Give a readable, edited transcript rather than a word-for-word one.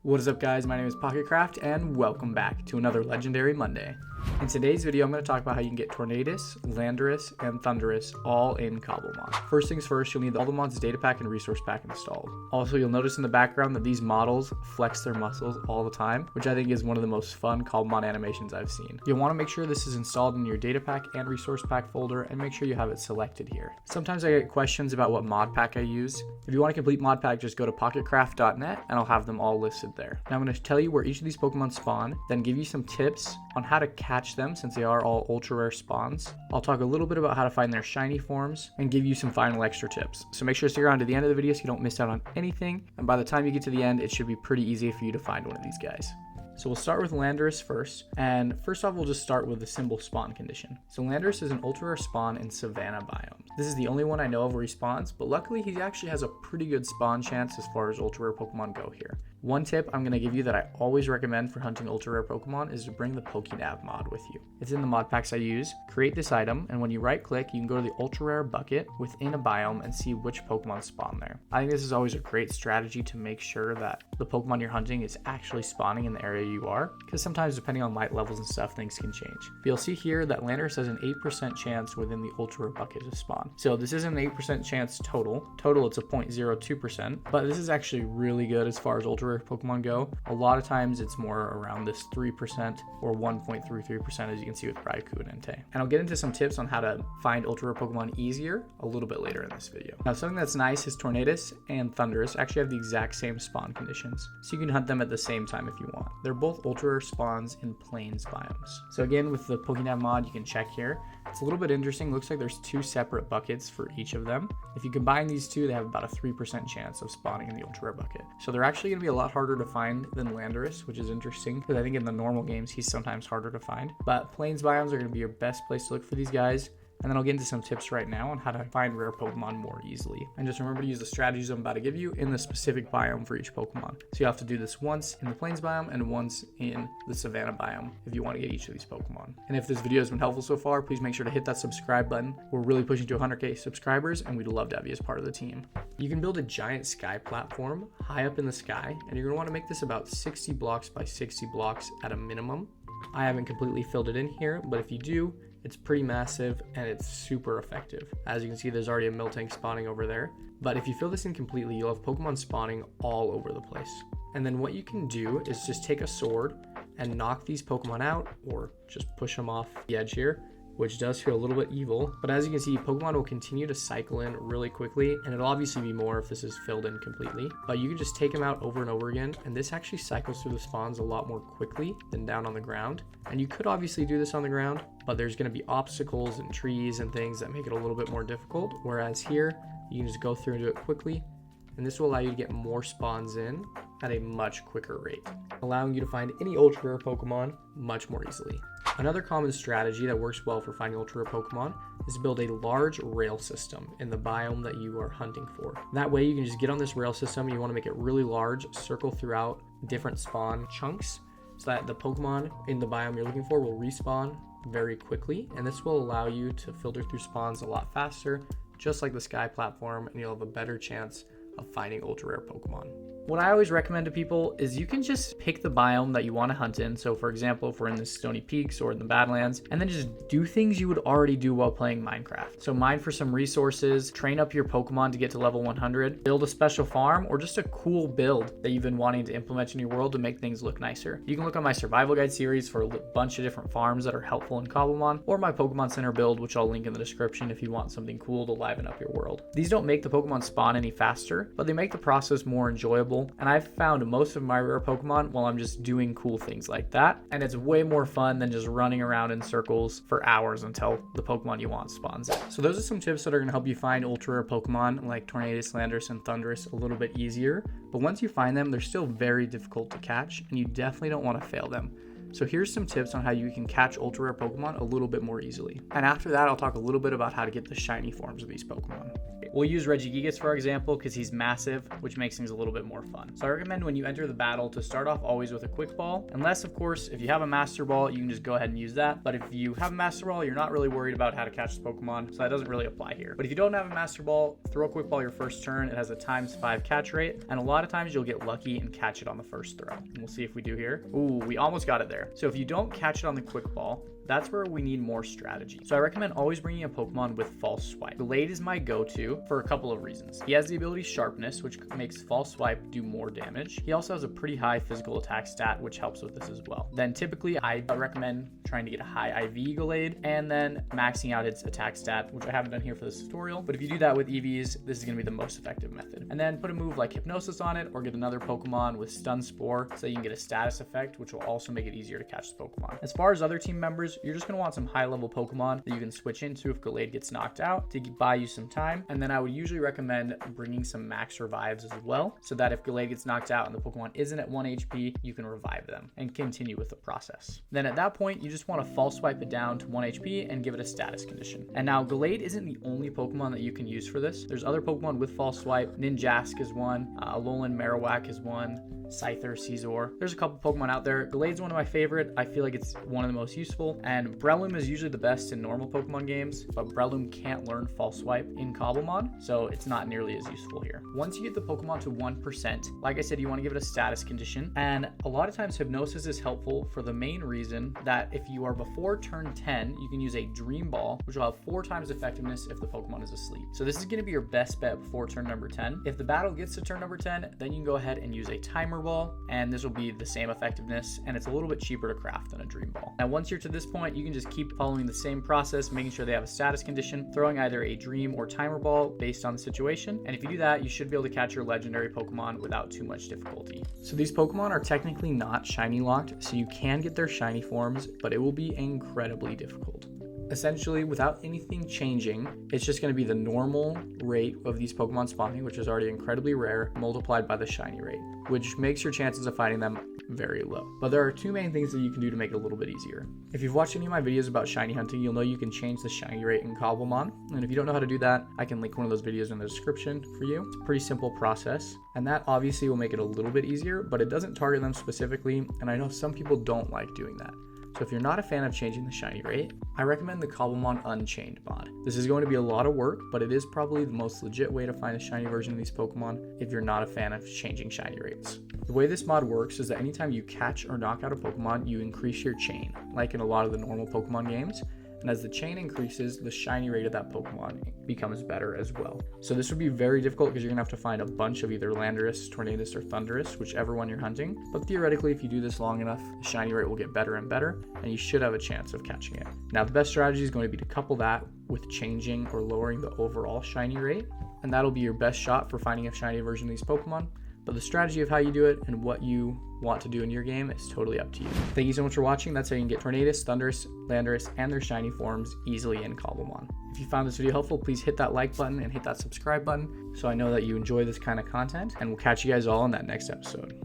What is up, guys? My name is Pocketcraft and welcome back to another Legendary Monday. In today's video, I'm going to talk about how you can get Tornadus, Landorus, and Thundurus all in Cobblemon. First things first, you'll need the Cobblemon's data pack and resource pack installed. Also, you'll notice in the background that these models flex their muscles all the time, which I think is one of the most fun Cobblemon animations I've seen. You'll want to make sure this is installed in your data pack and resource pack folder and make sure you have it selected here. Sometimes I get questions about what mod pack I use. If you want a complete mod pack, just go to pocketcraft.net and I'll have them all listed there. Now I'm going to tell you where each of these Pokemon spawn, then give you some tips on how to catch them since they are all ultra rare spawns. I'll talk a little bit about how to find their shiny forms and give you some final extra tips. So make sure to stick around to the end of the video so you don't miss out on anything. And by the time you get to the end, it should be pretty easy for you to find one of these guys. So we'll start with Landorus first, and first off we'll just start with the simple spawn condition. So Landorus is an ultra rare spawn in savanna biomes. This is the only one I know of where he spawns, but luckily he actually has a pretty good spawn chance as far as ultra rare Pokemon go here. One tip I'm going to give you that I always recommend for hunting ultra rare Pokemon is to bring the Pokenav mod with you. It's in the mod packs I use. Create this item, and when you right click, you can go to the ultra rare bucket within a biome and see which Pokemon spawn there. I think this is always a great strategy to make sure that the Pokemon you're hunting is actually spawning in the area you are, because sometimes depending on light levels and stuff, things can change. But you'll see here that Landorus has an 8% chance within the ultra rare bucket to spawn. So this isn't an 8% chance total. Total it's a 0.02%, but this is actually really good as far as ultra rare Pokemon go. A lot of times it's more around this 3% or 1.33% as you can see with Raikou and Entei. And I'll get into some tips on how to find ultra rare Pokemon easier a little bit later in this video. Now something that's nice is Tornadus and Thundurus actually have the exact same spawn conditions, so you can hunt them at the same time if you want. They're both ultra rare spawns in plains biomes. So again, with the Pokenav mod, you can check here. It's a little bit interesting. Looks like there's two separate buckets for each of them. If you combine these two, they have about a 3% chance of spawning in the ultra rare bucket. So they're actually going to be a lot harder to find than Landorus, which is interesting because I think in the normal games he's sometimes harder to find. But plains biomes are going to be your best place to look for these guys. And then I'll get into some tips right now on how to find rare Pokemon more easily. And just remember to use the strategies I'm about to give you in the specific biome for each Pokemon. So you have to do this once in the plains biome and once in the savanna biome if you want to get each of these Pokemon. And if this video has been helpful so far, please make sure to hit that subscribe button. We're really pushing to 100K subscribers and we'd love to have you as part of the team. You can build a giant sky platform high up in the sky, and you're going to want to make this about 60 blocks by 60 blocks at a minimum. I haven't completely filled it in here, but if you do, it's pretty massive and it's super effective. As you can see, there's already a Miltank spawning over there. But if you fill this in completely, you'll have Pokemon spawning all over the place. And then what you can do is just take a sword and knock these Pokemon out, or just push them off the edge here, which does feel a little bit evil. But as you can see, Pokemon will continue to cycle in really quickly, and it'll obviously be more if this is filled in completely. But you can just take them out over and over again, and this actually cycles through the spawns a lot more quickly than down on the ground. And you could obviously do this on the ground, but there's going to be obstacles and trees and things that make it a little bit more difficult. Whereas here, you can just go through and do it quickly, and this will allow you to get more spawns in at a much quicker rate, allowing you to find any ultra rare Pokemon much more easily. Another common strategy that works well for finding ultra rare Pokemon is to build a large rail system in the biome that you are hunting for. That way you can just get on this rail system, and you want to make it really large, circle throughout different spawn chunks so that the Pokemon in the biome you're looking for will respawn very quickly, and this will allow you to filter through spawns a lot faster, just like the sky platform, and you'll have a better chance of finding ultra rare Pokemon. What I always recommend to people is you can just pick the biome that you want to hunt in. So for example, if we're in the Stony Peaks or in the Badlands, and then just do things you would already do while playing Minecraft. So mine for some resources, train up your Pokemon to get to level 100, build a special farm, or just a cool build that you've been wanting to implement in your world to make things look nicer. You can look on my survival guide series for a bunch of different farms that are helpful in Cobblemon, or my Pokemon Center build, which I'll link in the description if you want something cool to liven up your world. These don't make the Pokemon spawn any faster, but they make the process more enjoyable. And I've found most of my rare Pokemon while I'm just doing cool things like that. And it's way more fun than just running around in circles for hours until the Pokemon you want spawns in. So those are some tips that are going to help you find ultra rare Pokemon like Tornadus, Landorus, and Thundurus a little bit easier. But once you find them, they're still very difficult to catch, and you definitely don't want to fail them. So here's some tips on how you can catch ultra rare Pokemon a little bit more easily. And after that, I'll talk a little bit about how to get the shiny forms of these Pokemon. We'll use Regigigas for our example because he's massive, which makes things a little bit more fun. So I recommend when you enter the battle to start off always with a quick ball, unless of course if you have a master ball you can just go ahead and use that. But if you have a master ball, you're not really worried about how to catch the Pokemon, so that doesn't really apply here. But if you don't have a master ball, throw a quick ball your first turn. It has a ×5 catch rate, and a lot of times you'll get lucky and catch it on the first throw. And we'll see if we do here. Ooh, we almost got it there. So if you don't catch it on the quick ball, that's where we need more strategy. So I recommend always bringing a Pokemon with False Swipe. Gallade is my go-to for a couple of reasons. He has the ability Sharpness, which makes False Swipe do more damage. He also has a pretty high physical attack stat, which helps with this as well. Then typically I recommend trying to get a high IV Gallade and then maxing out its attack stat, which I haven't done here for this tutorial. But if you do that with EVs, this is going to be the most effective method. And then put a move like Hypnosis on it, or get another Pokemon with Stun Spore so you can get a status effect, which will also make it easier to catch the Pokemon. As far as other team members, you're just going to want some high level Pokemon that you can switch into if Gallade gets knocked out to buy you some time. And then I would usually recommend bringing some max revives as well, so that if Gallade gets knocked out and the Pokemon isn't at 1 HP, you can revive them and continue with the process. Then at that point, you just want to False Swipe it down to 1 HP and give it a status condition. And now Gallade isn't the only Pokemon that you can use for this. There's other Pokemon with False Swipe. Ninjask is one, Alolan Marowak is one, Scyther, Caesar. There's a couple Pokemon out there. Gallade's one of my favorite. I feel like it's one of the most useful, and Breloom is usually the best in normal Pokemon games, but Breloom can't learn False Swipe in Cobblemon, so it's not nearly as useful here. Once you get the Pokemon to 1%, like I said, you want to give it a status condition, and a lot of times Hypnosis is helpful for the main reason that if you are before turn 10, you can use a Dream Ball, which will have 4 times effectiveness if the Pokemon is asleep. So this is going to be your best bet before turn number 10. If the battle gets to turn number 10, then you can go ahead and use a Timer Ball, and this will be the same effectiveness, and it's a little bit cheaper to craft than a Dream Ball. Now once you're to this point, you can just keep following the same process, making sure they have a status condition, throwing either a Dream or Timer Ball based on the situation, and if you do that, you should be able to catch your legendary Pokemon without too much difficulty. So these Pokemon are technically not shiny locked, so you can get their shiny forms, but it will be incredibly difficult. Essentially, without anything changing, it's just going to be the normal rate of these Pokemon spawning, which is already incredibly rare, multiplied by the shiny rate, which makes your chances of finding them very low. But there are 2 main things that you can do to make it a little bit easier. If you've watched any of my videos about shiny hunting, you'll know you can change the shiny rate in Cobblemon. And if you don't know how to do that, I can link one of those videos in the description for you. It's a pretty simple process, and that obviously will make it a little bit easier, but it doesn't target them specifically, and I know some people don't like doing that. So if you're not a fan of changing the shiny rate, I recommend the Cobblemon Unchained mod. This is going to be a lot of work, but it is probably the most legit way to find a shiny version of these Pokemon if you're not a fan of changing shiny rates. The way this mod works is that anytime you catch or knock out a Pokemon, you increase your chain, like in a lot of the normal Pokemon games. And as the chain increases, the shiny rate of that Pokemon becomes better as well. So this would be very difficult because you're gonna have to find a bunch of either Landorus, Tornadus, or Thundurus, whichever one you're hunting. But theoretically, if you do this long enough, the shiny rate will get better and better, and you should have a chance of catching it. Now, the best strategy is going to be to couple that with changing or lowering the overall shiny rate, and that'll be your best shot for finding a shiny version of these Pokemon. But the strategy of how you do it and what you want to do in your game is totally up to you. Thank you so much for watching. That's how you can get Tornadus, Thundurus, Landorus, and their shiny forms easily in Cobblemon. If you found this video helpful, please hit that like button and hit that subscribe button so I know that you enjoy this kind of content, and we'll catch you guys all in that next episode.